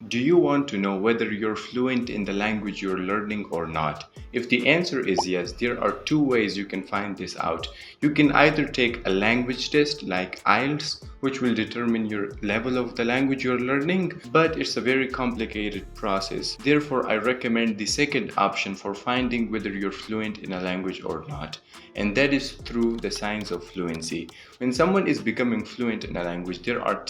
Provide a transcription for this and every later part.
Do you want to know whether you're fluent in the language you're learning or not? If the answer is yes, there are two ways you can find this out. You can either take a language test like IELTS, which will determine your level of the language you're learning, but it's a very complicated process. Therefore, I recommend the second option for finding whether you're fluent in a language or not, and that is through the signs of fluency. When someone is becoming fluent in a language, there are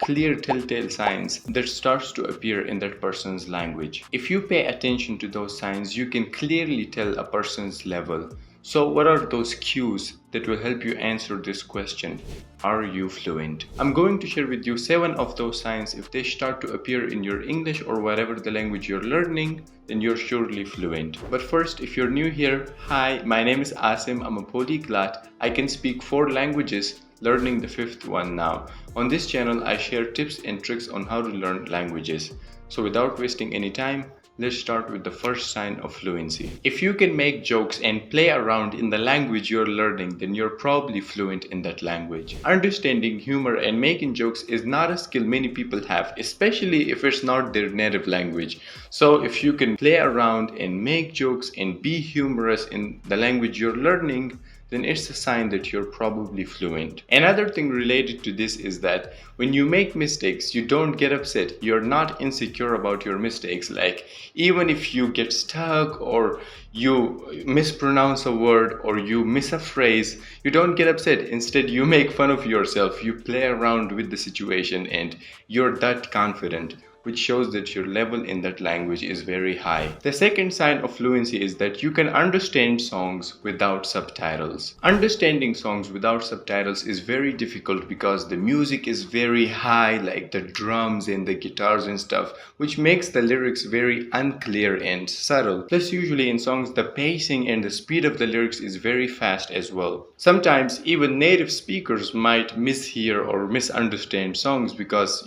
clear telltale signs that starts to appear in that person's language. If you pay attention to those signs, you can clearly tell a person's level. So what are those cues that will help you answer this question? Are you fluent? I'm going to share with you 7 of those signs. If they start to appear in your English or whatever the language you're learning, then you're surely fluent. But first, if you're new here, hi, my name is Asim. I'm a polyglot. I can speak 4 languages, learning the 5th one now. On this channel, I share tips and tricks on how to learn languages. So without wasting any time, let's start with the first sign of fluency. If you can make jokes and play around in the language you're learning, then you're probably fluent in that language. Understanding humor and making jokes is not a skill many people have, especially if it's not their native language. So if you can play around and make jokes and be humorous in the language you're learning, then it's a sign that you're probably fluent. Another thing related to this is that when you make mistakes, you don't get upset. You're not insecure about your mistakes. Like, even if you get stuck or you mispronounce a word or you miss a phrase, you don't get upset. Instead, you make fun of yourself. You play around with the situation and you're that confident, which shows that your level in that language is very high. The second sign of fluency is that you can understand songs without subtitles. Understanding songs without subtitles is very difficult because the music is very high, like the drums and the guitars and stuff, which makes the lyrics very unclear and subtle. Plus, usually in songs, the pacing and the speed of the lyrics is very fast as well. Sometimes even native speakers might mishear or misunderstand songs because,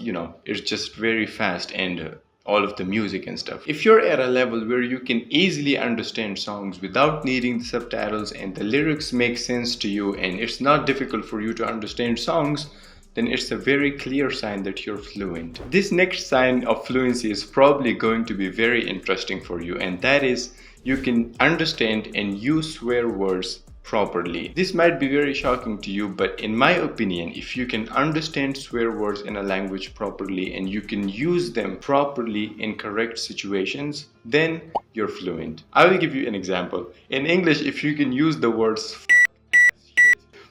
it's just very fast and all of the music and stuff. If you're at a level where you can easily understand songs without needing the subtitles and the lyrics make sense to you and it's not difficult for you to understand songs, then it's a very clear sign that you're fluent. This next sign of fluency is probably going to be very interesting for you, and that is you can understand and use swear words properly. This might be very shocking to you, but in my opinion, if you can understand swear words in a language properly and you can use them properly in correct situations, then you're fluent. I will give you an example. In English, if you can use the words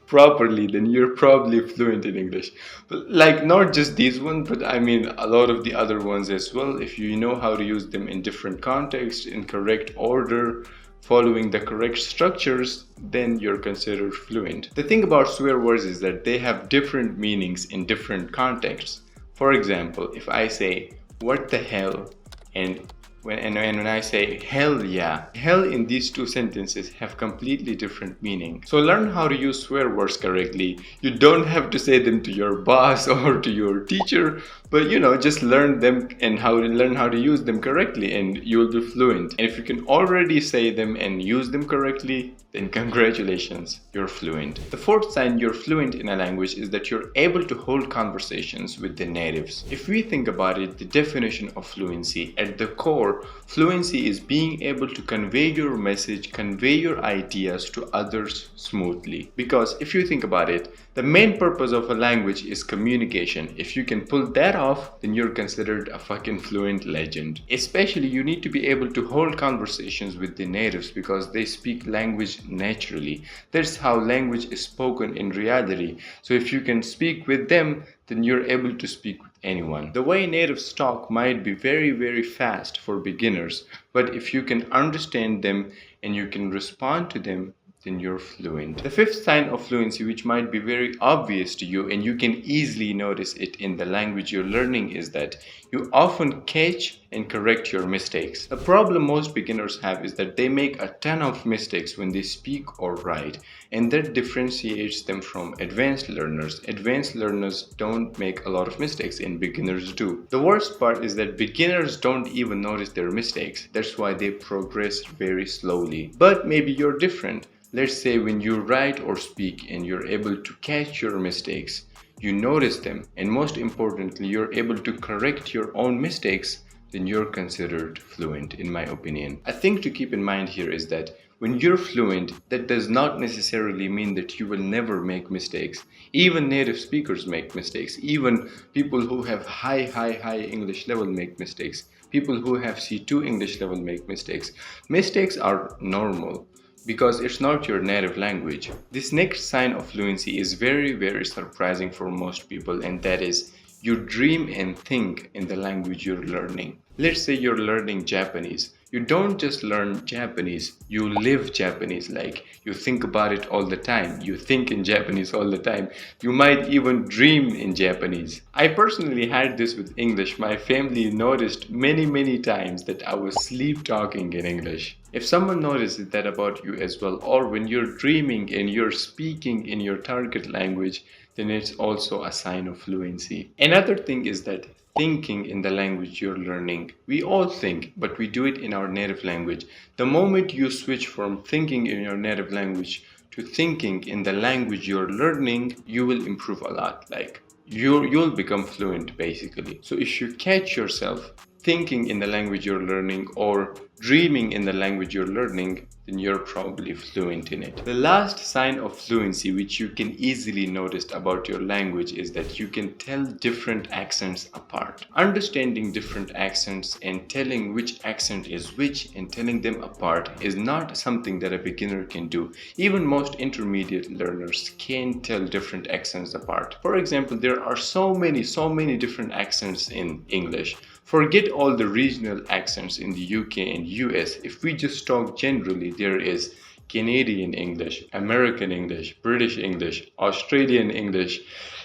properly, then you're probably fluent in English. But like, not just these ones, but I mean a lot of the other ones as well. If you know how to use them in different contexts, in correct order, following the correct structures, then you're considered fluent. The thing about swear words is that they have different meanings in different contexts. For example, if I say, what the hell, and when I say hell yeah, hell in these two sentences have completely different meaning. So learn how to use swear words correctly. You don't have to say them to your boss or to your teacher, but just learn them and learn how to use them correctly and you'll be fluent. And if you can already say them and use them correctly, then congratulations, you're fluent. The fourth sign you're fluent in a language is that you're able to hold conversations with the natives. If we think about it, the definition of fluency, at the core, fluency is being able to convey your message, convey your ideas to others smoothly. Because if you think about it, the main purpose of a language is communication. If you can pull that off, then you're considered a fucking fluent legend. Especially, you need to be able to hold conversations with the natives because they speak language naturally. That's how language is spoken in reality. So if you can speak with them, then you're able to speak with anyone. The way natives talk might be very, very fast for beginners, but if you can understand them and you can respond to them, then you're fluent. The fifth sign of fluency, which might be very obvious to you and you can easily notice it in the language you're learning, is that you often catch and correct your mistakes. The problem most beginners have is that they make a ton of mistakes when they speak or write, and that differentiates them from advanced learners. Advanced learners don't make a lot of mistakes and beginners do. The worst part is that beginners don't even notice their mistakes. That's why they progress very slowly. But maybe you're different. Let's say when you write or speak and you're able to catch your mistakes, you notice them, and most importantly, you're able to correct your own mistakes, then you're considered fluent, in my opinion. A thing to keep in mind here is that when you're fluent, that does not necessarily mean that you will never make mistakes. Even native speakers make mistakes. Even people who have high English level make mistakes. People who have C2 English level make mistakes. Mistakes are normal because it's not your native language. This next sign of fluency is very surprising for most people, and that is you dream and think in the language you're learning. Let's say you're learning Japanese. You don't just learn Japanese, you live Japanese. Like you think about it all the time. You think in Japanese all the time. You might even dream in Japanese. I personally had this with English. My family noticed many times that I was sleep talking in English. If someone notices that about you as well, or when you're dreaming and you're speaking in your target language, then it's also a sign of fluency. Another thing is that thinking in the language you're learning. We all think, but we do it in our native language. The moment you switch from thinking in your native language to thinking in the language you're learning, you will improve a lot. Like you'll become fluent basically. So if you catch yourself thinking in the language you're learning or dreaming in the language you're learning, then you're probably fluent in it. The last sign of fluency which you can easily notice about your language is that you can tell different accents apart. Understanding different accents and telling which accent is which and telling them apart is not something that a beginner can do. Even most intermediate learners can tell different accents apart. For example, there are so many different accents in English. Forget all the regional accents in the UK and US. If we just talk generally, there is Canadian English, American English, British English, Australian English,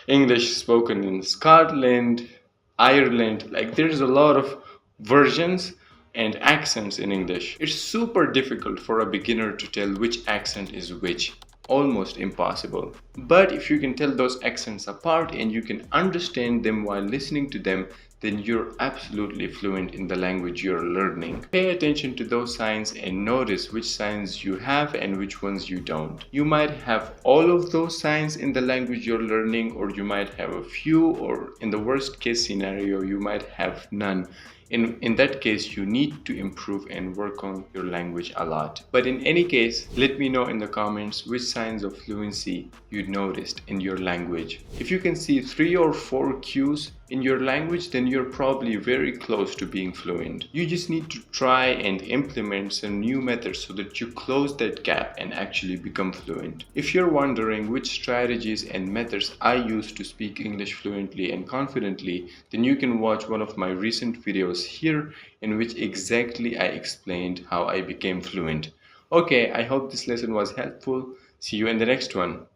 English spoken in Scotland, Ireland. Like there's a lot of versions and accents in English. It's super difficult for a beginner to tell which accent is which. Almost impossible. But if you can tell those accents apart and you can understand them while listening to them, then you're absolutely fluent in the language you're learning. Pay attention to those signs and notice which signs you have and which ones you don't. You might have all of those signs in the language you're learning, or you might have a few, or in the worst case scenario, you might have none. In that case, you need to improve and work on your language a lot. But in any case, let me know in the comments which signs of fluency you noticed in your language. If you can see 3 or 4 cues in your language, then you're probably very close to being fluent. You just need to try and implement some new methods so that you close that gap and actually become fluent. If you're wondering which strategies and methods I use to speak English fluently and confidently, then you can watch one of my recent videos here in which exactly I explained how I became fluent. Okay, I hope this lesson was helpful. See you in the next one.